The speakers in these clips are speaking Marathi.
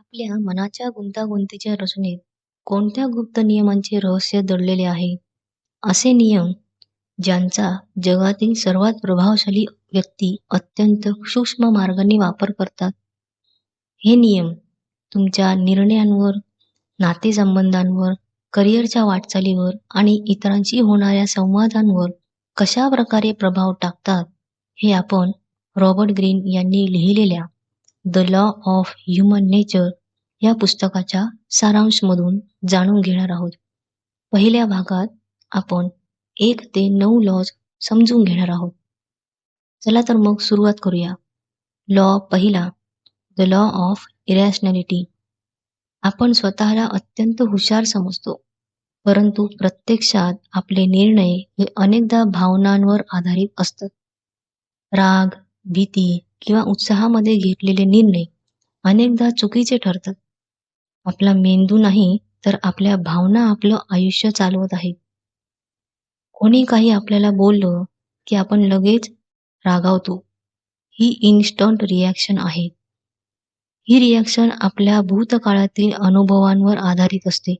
आपल्या मनाच्या गुंतागुंतीच्या रचनेत कोणत्या गुप्त नियमांचे रहस्य दडलेले आहे? असे नियम ज्यांचा जगातील सर्वात प्रभावशाली व्यक्ती अत्यंत सूक्ष्म मार्गाने वापर करतात. हे नियम तुमच्या निर्णयांवर, नातेसंबंधांवर, करिअरच्या वाटचालीवर आणि इतरांशी होणाऱ्या संवादांवर कशा प्रकारे प्रभाव टाकतात, हे आपण रॉबर्ट ग्रीन यांनी लिहिलेल्या the law of human nature या पुस्तकाच्या सारांशमधून जाणून घेणार आहोत. पहिल्या भागात आपण 1 ते 9 लॉज समजून घेणार आहोत. चला तर मग सुरुवात करूया. लॉ पहिला, द लॉ ऑफ इरॅशनॅलिटी. आपण स्वतःला अत्यंत हुशार समजतो, परंतु प्रत्यक्षात आपले निर्णय हे अनेकदा भावनांवर आधारित असतात. राग, भीती किंवा उत्साहामध्ये घेतलेले निर्णय अनेकदा चुकीचे ठरतात. आपला मेंदू नाही तर आपल्या भावना आपलं आयुष्य चालवत आहेत. कोणी काही आपल्याला बोललं की आपण लगेच रागावतो. ही इन्स्टंट रिॲक्शन आहे. ही रिॲक्शन आपल्या भूतकाळातील अनुभवांवर आधारित असते.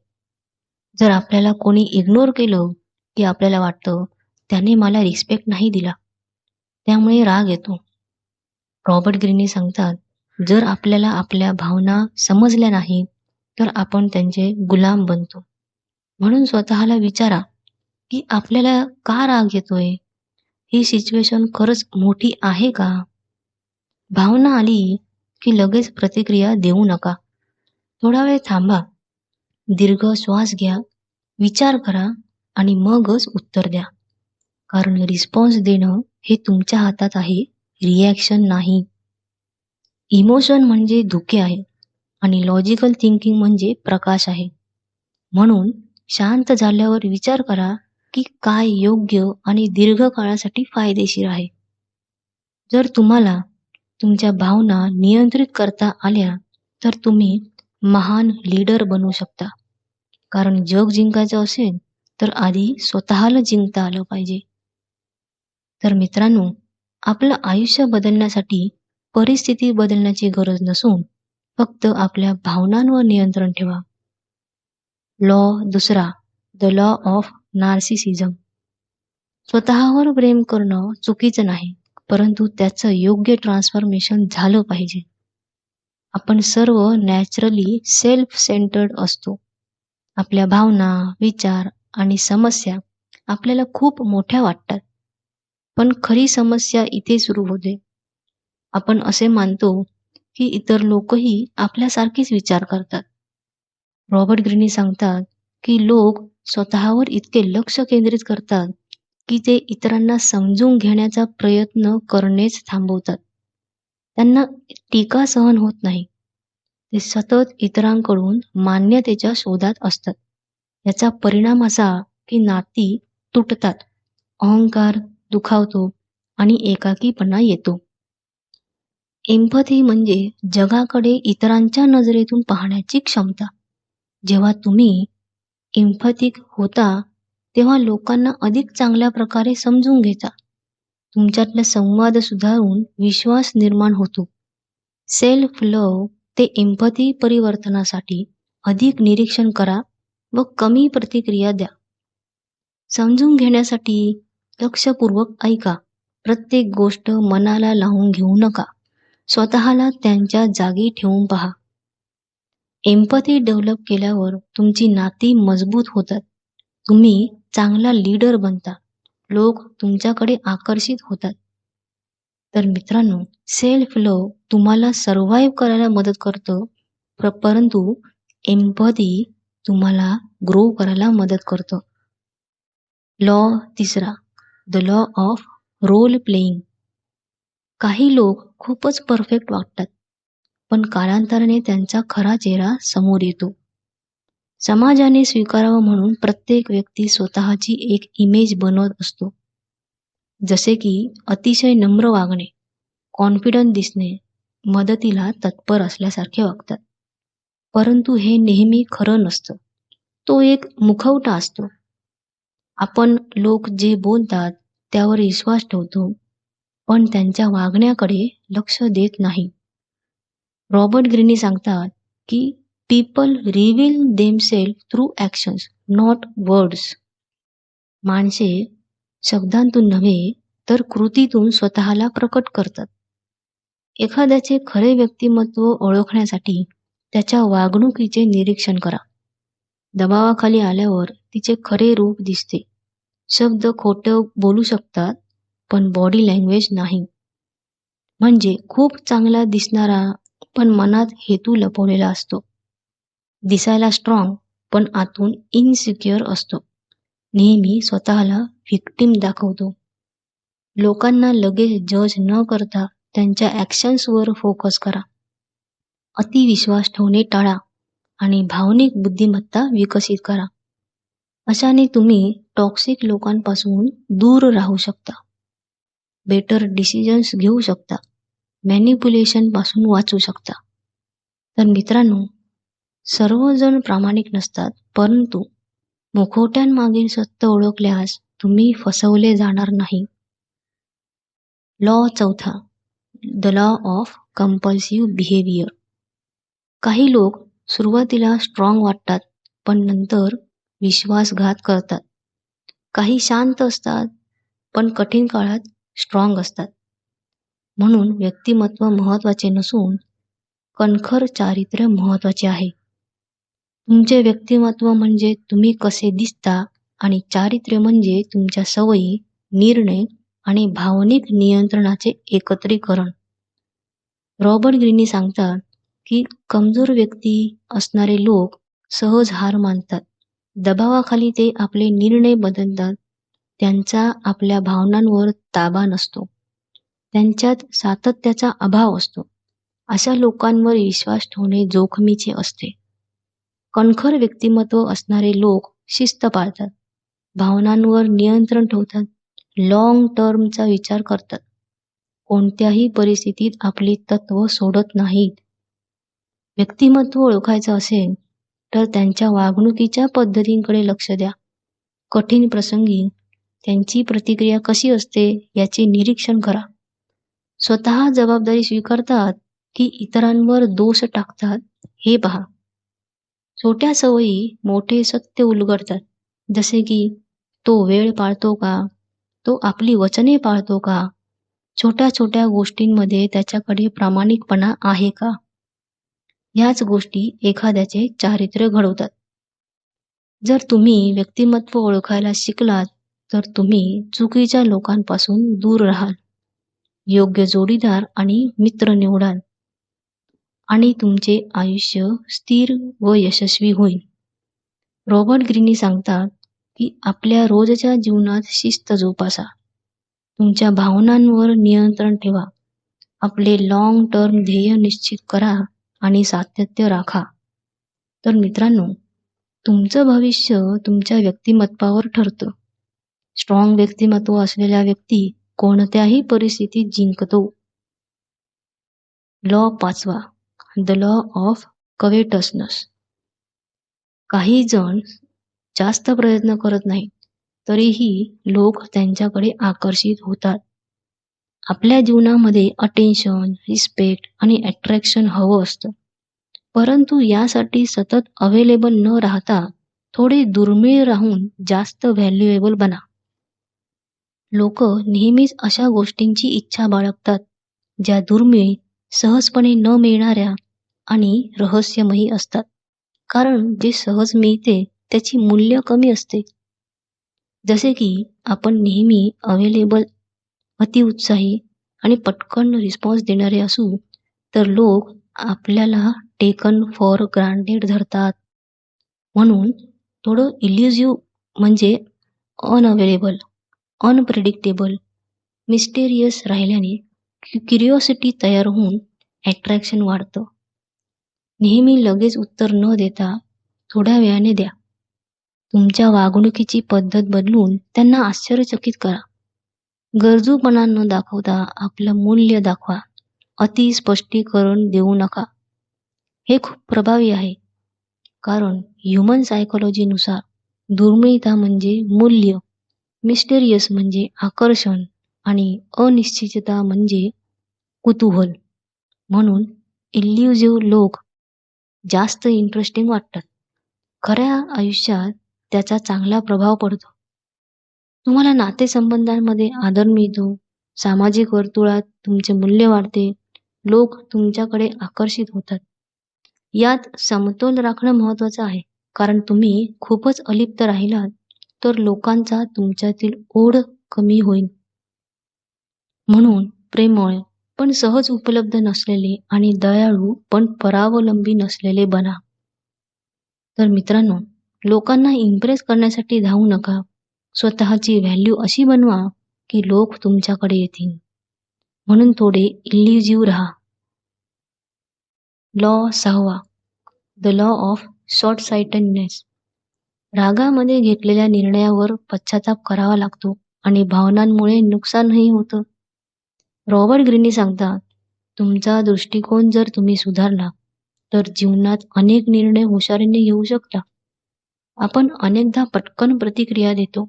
जर आपल्याला कोणी इग्नोर केलं की आपल्याला वाटतं त्याने मला रिस्पेक्ट नाही दिला, त्यामुळे राग येतो. रॉबर्ट ग्रीनी सांगतात, जर आपल्याला आपल्या भावना समजल्या नाहीत तर आपण त्यांचे गुलाम बनतो. म्हणून स्वतःला विचारा की आपल्याला का राग येतोय? ही सिच्युएशन खरंच मोठी आहे का? भावना आली की लगेच प्रतिक्रिया देऊ नका. थोडा वेळ थांबा, दीर्घ श्वास घ्या, विचार करा आणि मगच उत्तर द्या. कारण रिस्पॉन्स देणं हे तुमच्या हातात आहे, रिॲक्शन नाही. इमोशन म्हणजे धुके आहे आणि लॉजिकल थिंकिंग म्हणजे प्रकाश आहे. म्हणून शांत झाल्यावर विचार करा की काय योग्य आणि दीर्घकाळासाठी फायदेशीर आहे. जर तुम्हाला तुमच्या भावना नियंत्रित करता आल्या तर तुम्ही महान लीडर बनू शकता. कारण जग जिंकायचं असेल तर आधी स्वतःला जिंकता आलं पाहिजे. तर मित्रांनो, आपलं आयुष्य बदलण्यासाठी परिस्थिती बदलण्याची गरज नसून फक्त आपल्या भावनांवर नियंत्रण ठेवा. लॉ दुसरा, द लॉ ऑफ नार्सिसिझम. स्वतःवर प्रेम करणं चुकीचं नाही, परंतु त्याचं योग्य ट्रान्सफॉर्मेशन झालं पाहिजे. आपण सर्व नॅचरली सेल्फ सेंटर्ड असतो. आपल्या भावना, विचार आणि समस्या आपल्याला खूप मोठ्या वाटतात. पण खरी समस्या इथे सुरू होते. आपण असे मानतो की इतर लोकही आपल्यासारखेच विचार करतात. रॉबर्ट ग्रीनी सांगतात की लोक स्वतःवर इतके लक्ष केंद्रित करतात की ते इतरांना समजून घेण्याचा प्रयत्न करणेच थांबवतात. त्यांना टीका सहन होत नाही. ते सतत इतरांकडून मान्यतेच्या शोधात असतात. याचा परिणाम असा की नाती तुटतात, अहंकार दुखावतो आणि एकाकीपणा येतो. एम्पॅथी म्हणजे जगाकडे इतरांच्या नजरेतून पाहण्याची क्षमता. जेव्हा तुम्ही एम्पॅथिक होता तेव्हा लोकांना अधिक चांगल्या प्रकारे समजून घेता. तुमच्यातला संवाद सुधारून विश्वास निर्माण होतो. सेल्फ लव्ह ते एम्पॅथी परिवर्तनासाठी अधिक निरीक्षण करा व कमी प्रतिक्रिया द्या. समजून घेण्यासाठी लक्षपूर्वक ऐका. प्रत्येक गोष्ट मनाला लावून घेऊ नका. स्वतःला त्यांच्या जागी ठेवून पहा. एम्पॅथी डेव्हलप केल्यावर तुमची नाती मजबूत होतात. तुम्ही चांगला लीडर बनता. लोक तुमच्याकडे आकर्षित होतात. तर मित्रांनो, सेल्फ लव्ह तुम्हाला सर्व्हाइव्ह करायला मदत करतं, परंतु एम्पॅथी तुम्हाला ग्रो करायला मदत करतं. लॉ तिसरा, the law of role playing. काही लोक खूपच परफेक्ट वागतात, पण कालांतराने त्यांचा खरा चेहरा समोर येतो. समाजाने स्वीकारावं म्हणून प्रत्येक व्यक्ती स्वतःची एक इमेज बनवत असतो. जसे की अतिशय नम्र वागणे, कॉन्फिडंट दिसणे, मदतीला तत्पर असल्यासारखे वागतात. परंतु हे नेहमी खरं नसतं. तो एक मुखवटा असतो. आपण लोक जे बोलतात त्यावर विश्वास ठेवतो, पण त्यांच्या वागण्याकडे लक्ष देत नाही. रॉबर्ट ग्रीनी सांगतात की people reveal themselves through actions not words. माणसे शब्दांतून नव्हे तर कृतीतून स्वतःला प्रकट करतात. एखाद्याचे खरे व्यक्तिमत्व ओळखण्यासाठी त्याच्या वागणुकीचे निरीक्षण करा. दबावाखाली आल्यावर तिचे खरे रूप दिसते. शब्द खोटं बोलू शकतात पण बॉडी लँग्वेज नाही. म्हणजे खूप चांगला दिसणारा पण मनात हेतू लपवलेला असतो. दिसायला स्ट्रॉंग पण आतून इनसिक्युअर असतो. नेहमी स्वतःला व्हिक्टीम दाखवतो. लोकांना लगेच जज न करता त्यांच्या ॲक्शन्सवर फोकस करा. अतिविश्वास ठेवणे टाळा आणि भावनिक बुद्धिमत्ता विकसित करा. अशाने तुम्ही टॉक्सिक लोकांपासून दूर राहू शकता. बेटर डिसिजन्स घेऊ शकता. मॅनिप्युलेशनपासून वाचू शकता. तर मित्रांनो, सर्वजण प्रामाणिक नसतात, परंतु मुखवट्यांमागील सत्य ओळखल्यास तुम्ही फसवले जाणार नाही. लॉ चौथा, the law of compulsive behaviour. काही लोक सुरुवातीला स्ट्रॉंग वाटतात पण नंतर विश्वासघात करतात. काही शांत असतात पण कठीण काळात स्ट्रॉंग असतात. म्हणून व्यक्तिमत्व महत्त्वाचे नसून कणखर चारित्र्य महत्त्वाचे आहे. तुमचे व्यक्तिमत्व म्हणजे तुम्ही कसे दिसता आणि चारित्र्य म्हणजे तुमच्या सवयी, निर्णय आणि भावनिक नियंत्रणाचे एकत्रीकरण. रॉबर्ट ग्रीनी सांगतात की कमजोर व्यक्ती असणारे लोक सहज हार मानतात. दबावाखाली ते आपले निर्णय बदलतात. त्यांचा आपल्या भावनांवर ताबा नसतो. त्यांच्यात सातत्याचा अभाव असतो. अशा लोकांवर विश्वास ठेवणे जोखमीचे असते. कणखर व्यक्तिमत्व असणारे लोक शिस्त पाळतात, भावनांवर नियंत्रण ठेवतात, लॉंग टर्मचा विचार करतात. कोणत्याही परिस्थितीत आपली तत्व सोडत नाहीत. व्यक्तिमत्व ओळखायचं असेल तर त्यांच्या वागणुकीच्या पद्धतींकडे लक्ष द्या. कठीण प्रसंगी त्यांची प्रतिक्रिया कशी असते याचे निरीक्षण करा. स्वतः जबाबदारी स्वीकारतात की इतरांवर दोष टाकतात हे पहा. छोट्या सवयी मोठे सत्य उलगडतात. जसे की तो वेळ पाळतो का, तो आपली वचने पाळतो का, छोट्या छोट्या गोष्टींमध्ये त्याच्याकडे प्रामाणिकपणा आहे का. ह्याच गोष्टी एखाद्याचे चारित्र्य घडवतात. जर तुम्ही व्यक्तिमत्व ओळखायला शिकलात तर तुम्ही चुकीच्या लोकांपासून दूर राहाल, योग्य जोडीदार आणि मित्र निवडाल आणि तुमचे आयुष्य स्थिर व यशस्वी होईल. रॉबर्ट ग्रीनी सांगतात की आपल्या रोजच्या जीवनात शिस्त जोपासा. तुमच्या भावनांवर नियंत्रण ठेवा. आपले लॉंग टर्म ध्येय निश्चित करा आणि सातत्य राखा. तर मित्रांनो, तुमचं भविष्य तुमच्या व्यक्तिमत्वावर ठरतं. स्ट्रॉंग व्यक्तिमत्व असलेला व्यक्ती कोणत्याही परिस्थितीत जिंकतो. लॉ पाचवा, द लॉ ऑफ कवेटसनेस. काही जण जास्त प्रयत्न करत नाहीत तरीही लोक त्यांच्याकडे आकर्षित होतात. आपल्या जीवनामध्ये अटेन्शन, रिस्पेक्ट आणि अट्रॅक्शन हवं असतं. परंतु यासाठी सतत अवेलेबल न राहता थोडे दुर्मिळ राहून जास्त व्हॅल्युएबल बना. लोक नेहमीच अशा गोष्टींची इच्छा बाळगतात ज्या दुर्मिळ, सहजपणे न मिळणाऱ्या आणि रहस्यमयी असतात. कारण जे सहज मिळते त्याची मूल्य कमी असते. जसे की आपण नेहमी अवेलेबल, अतिउत्साही आणि पटकन रिस्पॉन्स देणारे असू तर लोक आपल्याला टेकन फॉर ग्रांटेड धरतात. म्हणून थोडं इल्युझिव्ह म्हणजे अनअवेलेबल, अनप्रेडिक्टेबल, मिस्टेरियस राहिल्याने क्युरिओसिटी तयार होऊन अट्रॅक्शन वाढतं. नेहमी लगेच उत्तर न देता थोड्या वेळाने द्या. तुमच्या वागणुकीची पद्धत बदलून त्यांना आश्चर्यचकित करा. गरजूपणा न दाखवता आपलं मूल्य दाखवा. अति स्पष्टीकरण देऊ नका. हे खूप प्रभावी आहे. कारण ह्युमन सायकोलॉजीनुसार दुर्मिळता म्हणजे मूल्य, मिस्टेरियस म्हणजे आकर्षण आणि अनिश्चितता म्हणजे कुतूहल. म्हणून इल्युझिव्ह लोक जास्त इंटरेस्टिंग वाटतात. खऱ्या आयुष्यात त्याचा चांगला प्रभाव पडतो. तुम्हाला नातेसंबंधांमध्ये आदर मिळतो, सामाजिक वर्तुळात तुमचे मूल्य वाढते, लोक तुमच्याकडे आकर्षित होतात. यात समतोल राखणं महत्त्वाचं आहे. कारण तुम्ही खूपच अलिप्त राहिलात तर लोकांचा तुमच्यातील ओढ कमी होईल. म्हणून प्रेमळ पण सहज उपलब्ध नसलेले आणि दयाळू पण परावलंबी नसलेले बना. तर मित्रांनो, लोकांना इम्प्रेस करण्यासाठी धावू नका. स्वतःची व्हॅल्यू अशी बनवा की लोक तुमच्याकडे येतील. म्हणून थोडे इल्युझिव्ह राहा. Law 6, the law of short sightedness. रागामध्ये घेतलेल्या निर्णयावर पश्चाताप करावा लागतो आणि भावनांमुळे नुकसानही होतं. रॉबर्ट ग्रीनी सांगतात, तुमचा दृष्टिकोन जर तुम्ही सुधारला तर जीवनात अनेक निर्णय हुशारीने घेऊ शकता. आपण अनेकदा पटकन प्रतिक्रिया देतो,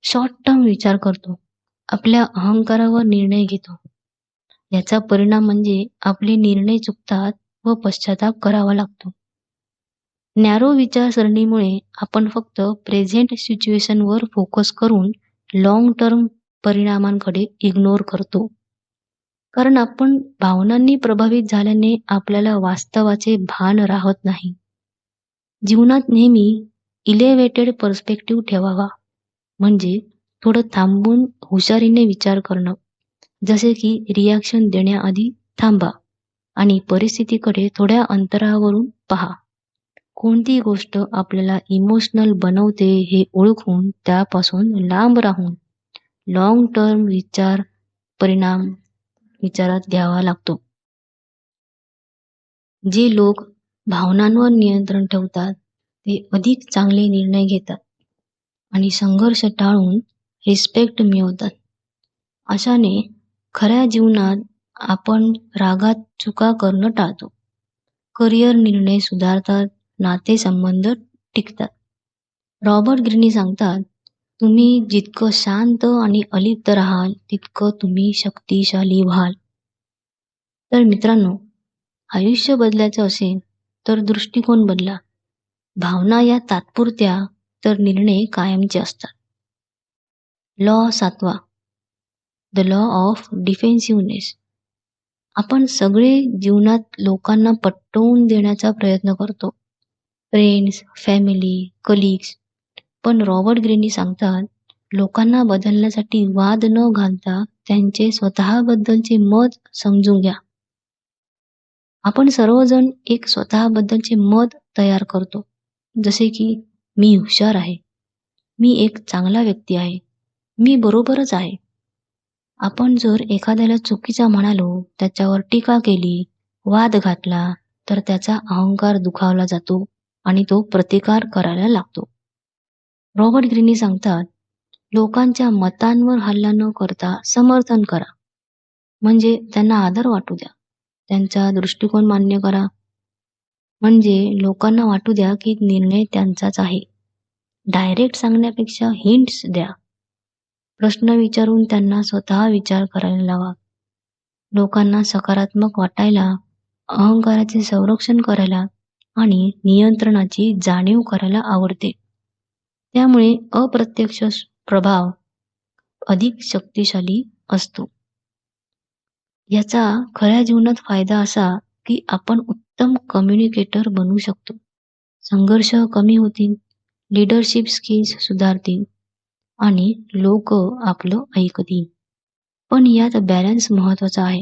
शॉर्ट टर्म विचार करतो, आपल्या अहंकारावर निर्णय घेतो. याचा परिणाम म्हणजे आपले निर्णय चुकतात व पश्चाताप करावा लागतो. नॅरो विचारसरणीमुळे आपण फक्त प्रेझेंट सिच्युएशनवर फोकस करून लॉंग टर्म परिणामांकडे इग्नोर करतो. कारण आपण भावनांनी प्रभावित झाल्याने आपल्याला वास्तवाचे भान राहत नाही. जीवनात नेहमी इलेव्हेटेड पर्स्पेक्टिव्ह ठेवावा. म्हणजे थोडं थांबून हुशारीने विचार करणं. जसे की रिॲक्शन देण्याआधी थांबा आणि परिस्थितीकडे थोड्या अंतरावरून पहा. कोणती गोष्ट आपल्याला इमोशनल बनवते हे ओळखून त्यापासून लांब राहून लॉंग टर्म परिणाम विचारात घ्यावा लागतो. जे लोक भावनांवर नियंत्रण ठेवतात ते अधिक चांगले निर्णय घेतात आणि संघर्ष टाळून रिस्पेक्ट मिळवतात. अशाने खऱ्या जीवनात आपण रागात चुका करणं टाळतो. करिअर निर्णय सुधारतात, नातेसंबंध टिकतात. रॉबर्ट ग्रीनी सांगतात, तुम्ही जितकं शांत आणि अलिप्त राहाल तितकं तुम्ही शक्तिशाली व्हाल. तर मित्रांनो, आयुष्य बदलायचं असेल तर दृष्टिकोन बदला. भावना या तात्पुरत्या तर निर्णय कायमचे असतात. Law 7, the law of defensiveness. आपण सगळे जीवनात लोकांना पटवून देण्याचा प्रयत्न करतो. Friends, family, colleagues. पण रॉबर्ट ग्रीनी सांगतात, लोकांना बदलण्यासाठी वाद न घालता त्यांचे स्वतःबद्दलचे मत समजून घ्या. आपण सर्वजण एक स्वतःबद्दलचे मत तयार करतो. जसे की मी हुशार आहे, मी एक चांगला व्यक्ती आहे, मी बरोबरच आहे. आपण जर एखाद्याला चुकीचा म्हणालो, त्याच्यावर टीका केली, वाद घातला तर त्याचा अहंकार दुखावला जातो आणि तो प्रतिकार करायला लागतो. रॉबर्ट ग्रीनी सांगतात, लोकांच्या मतांवर हल्ला न करता समर्थन करा. म्हणजे त्यांना आदर वाटू द्या, त्यांचा दृष्टिकोन मान्य करा. म्हणजे लोकांना वाटू द्या की निर्णय त्यांचाच आहे. डायरेक्ट सांगण्यापेक्षा हिंट्स द्या. प्रश्न विचारून त्यांना स्वतः विचार करायला लावा. लोकांना सकारात्मक वाटायला, अहंकाराचे संरक्षण करायला आणि नियंत्रणाची जाणीव करायला आवडते. त्यामुळे अप्रत्यक्ष प्रभाव अधिक शक्तिशाली असतो. याचा खऱ्या जीवनात फायदा असा की आपण उत्तम कम्युनिकेटर बनू शकतो. संघर्ष कमी होतील, लीडरशिप स्किल्स सुधारतील आणि लोक आपलं ऐकतील. पण यात बॅलन्स महत्वाचा आहे.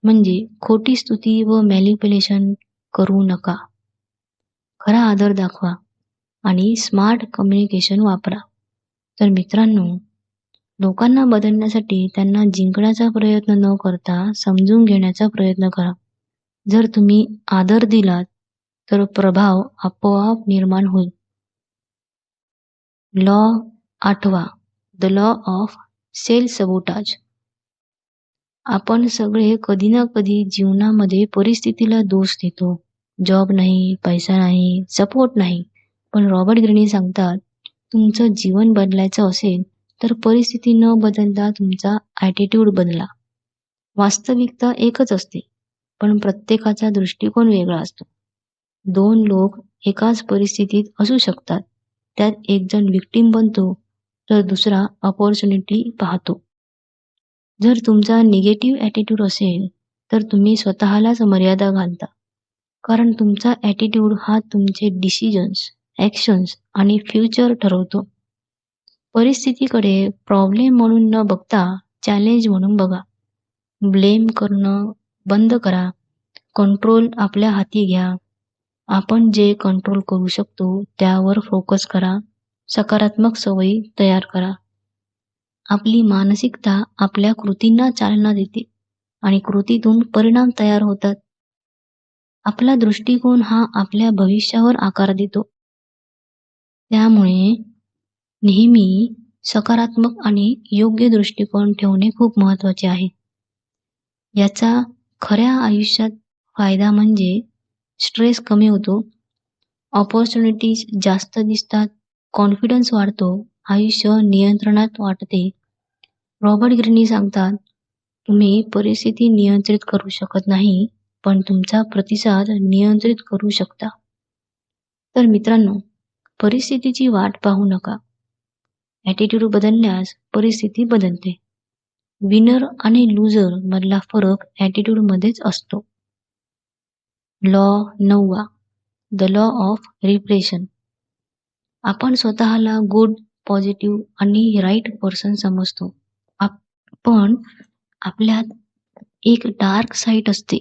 म्हणजे खोटी स्तुती व मॅनिप्युलेशन करू नका. खरा आदर दाखवा आणि स्मार्ट कम्युनिकेशन वापरा. तर मित्रांनो, लोकांना बदलण्यासाठी त्यांना जिंकण्याचा प्रयत्न न करता समजून घेण्याचा प्रयत्न करा. जर तुम्ही आदर दिलात तर प्रभाव आपोआप निर्माण होईल. Law 8, the law of self sabotage. आपण सगळे कधी ना कधी जीवनामध्ये परिस्थितीला दोष देतो. जॉब नाही, पैसा नाही, सपोर्ट नाही. पण रॉबर्ट ग्रीनी सांगतात, तुमचं जीवन बदलायचं असेल तर परिस्थिती न बदलता तुमचा ॲटिट्यूड बदला. वास्तविकता एकच असते, पण प्रत्येकाचा दृष्टिकोन वेगळा असतो. 2 लोक एकाच परिस्थितीत असू शकतात. त्यात एक जण विक्टीम बनतो तर दुसरा अपॉर्च्युनिटी पाहतो. जर तुमचा निगेटिव्ह ॲटिट्यूड असेल तर तुम्ही स्वतःलाच मर्यादा घालता. कारण तुमचा ॲटिट्यूड हा तुमचे डिसिजन्स, ॲक्शन्स आणि फ्युचर ठरवतो. परिस्थितीकडे प्रॉब्लेम म्हणून न बघता चॅलेंज म्हणून बघा. ब्लेम करणं बंद करा. कंट्रोल आपल्या हाती घ्या. आपण जे कंट्रोल करू शकतो त्यावर फोकस करा. सकारात्मक सवयी तयार करा. आपली मानसिकता आपल्या कृतींना चालना देते आणि कृतीतून परिणाम तयार होतात. आपला दृष्टिकोन हा आपल्या भविष्यावर आकार देतो. त्यामुळे नेहमी सकारात्मक आणि योग्य दृष्टिकोन ठेवणे खूप महत्त्वाचे आहे. याचा खऱ्या आयुष्यात फायदा म्हणजे स्ट्रेस कमी होतो, अपॉर्च्युनिटीज जास्त दिसतात, कॉन्फिडन्स वाढतो, आयुष्य नियंत्रणात वाटते. रॉबर्ट ग्रीनी सांगतात, तुम्ही परिस्थिती नियंत्रित करू शकत नाही, पण तुमचा प्रतिसाद नियंत्रित करू शकता. तर मित्रांनो, परिस्थितीची वाट पाहू नका. ॲटिट्यूड बदलल्यास परिस्थिती बदलते. विनर आणि लूजर मधला फरक ॲटिट्यूडमध्येच असतो. लॉ 9वा, द लॉ ऑफ रिप्रेशन. आपण स्वतःला गुड, पॉझिटिव्ह आणि राईट पर्सन समजतो. पण आपल्यात एक डार्क साईड असते,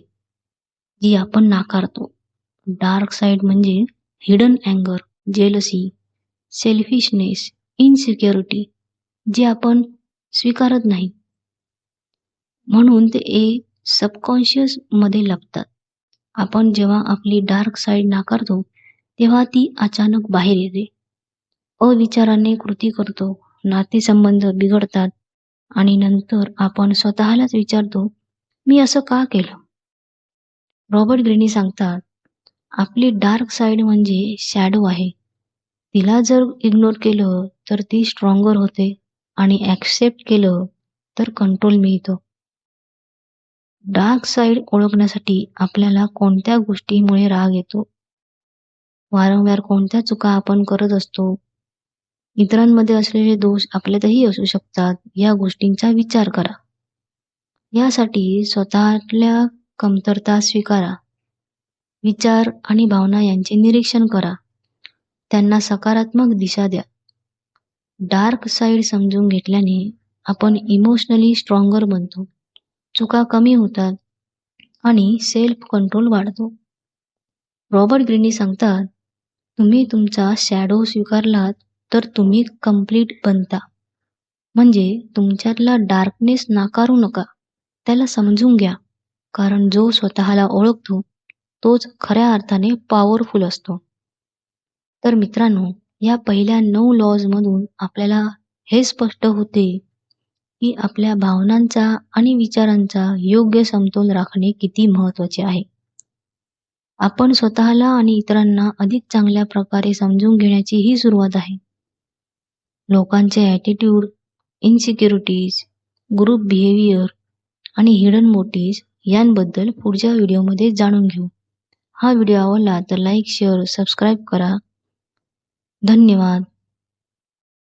जी आपण नाकारतो. डार्क साईड म्हणजे हिडन अँगर, जेलसी, सेल्फिशनेस, इनसिक्युरिटी, जे आपण स्वीकारत नाही. म्हणून ते सबकॉन्शियस मध्ये लपतात. आपण जेव्हा आपली डार्क साईड नाकारतो, तेव्हा ती अचानक बाहेर येते. अविचाराने कृती करतो, नातेसंबंध बिघडतात आणि नंतर आपण स्वतःलाच विचारतो, मी असं का केलं? रॉबर्ट ग्रीनी सांगतात, आपली डार्क साईड म्हणजे शॅडो आहे. तिला जर इग्नोर केलं तर ती स्ट्रॉंगर होते आणि ॲक्सेप्ट केलं तर कंट्रोल मिळतो. डार्क साईड ओळखण्यासाठी आपल्याला कोणत्या गोष्टीमुळे राग येतो, वारंवार कोणत्या चुका आपण करत असतो, इतरांमध्ये असलेले दोष आपल्यातही असू शकतात, या गोष्टींचा विचार करा. यासाठी स्वतःतल्या कमतरता स्वीकारा. विचार आणि भावना यांचे निरीक्षण करा. त्यांना सकारात्मक दिशा द्या. डार्क साईड समजून घेतल्याने आपण इमोशनली स्ट्रॉंगर बनतो. चुका कमी होतात आणि सेल्फ कंट्रोल वाढतो. रॉबर्ट ग्रीनी सांगतात, तुम्ही तुमचा शॅडो स्वीकारलात तर तुम्ही कंप्लीट बनता. म्हणजे तुमच्यातला डार्कनेस नाकारू नका, त्याला समजून घ्या. कारण जो स्वतःला ओळखतो तोच खऱ्या अर्थाने पॉवरफुल असतो. तर मित्रांनो, या पहिल्या 9 लॉजमधून आपल्याला हे स्पष्ट होते की आपल्या भावनांचा आणि विचारांचा योग्य समतोल राखणे किती महत्त्वाचे आहे. आपण स्वतःला आणि इतरांना अधिक चांगल्या प्रकारे समजून घेण्याची ही सुरुवात आहे. लोकांचे ॲटिट्यूड, इन्सिक्युरिटीज, ग्रुप बिहेवियर आणि हिडन मोटिव्स यांबद्दल पुढच्या व्हिडिओमध्ये जाणून घेऊ. हा व्हिडिओ आवडला तर लाईक, शेअर, सबस्क्राईब करा. धन्यवाद.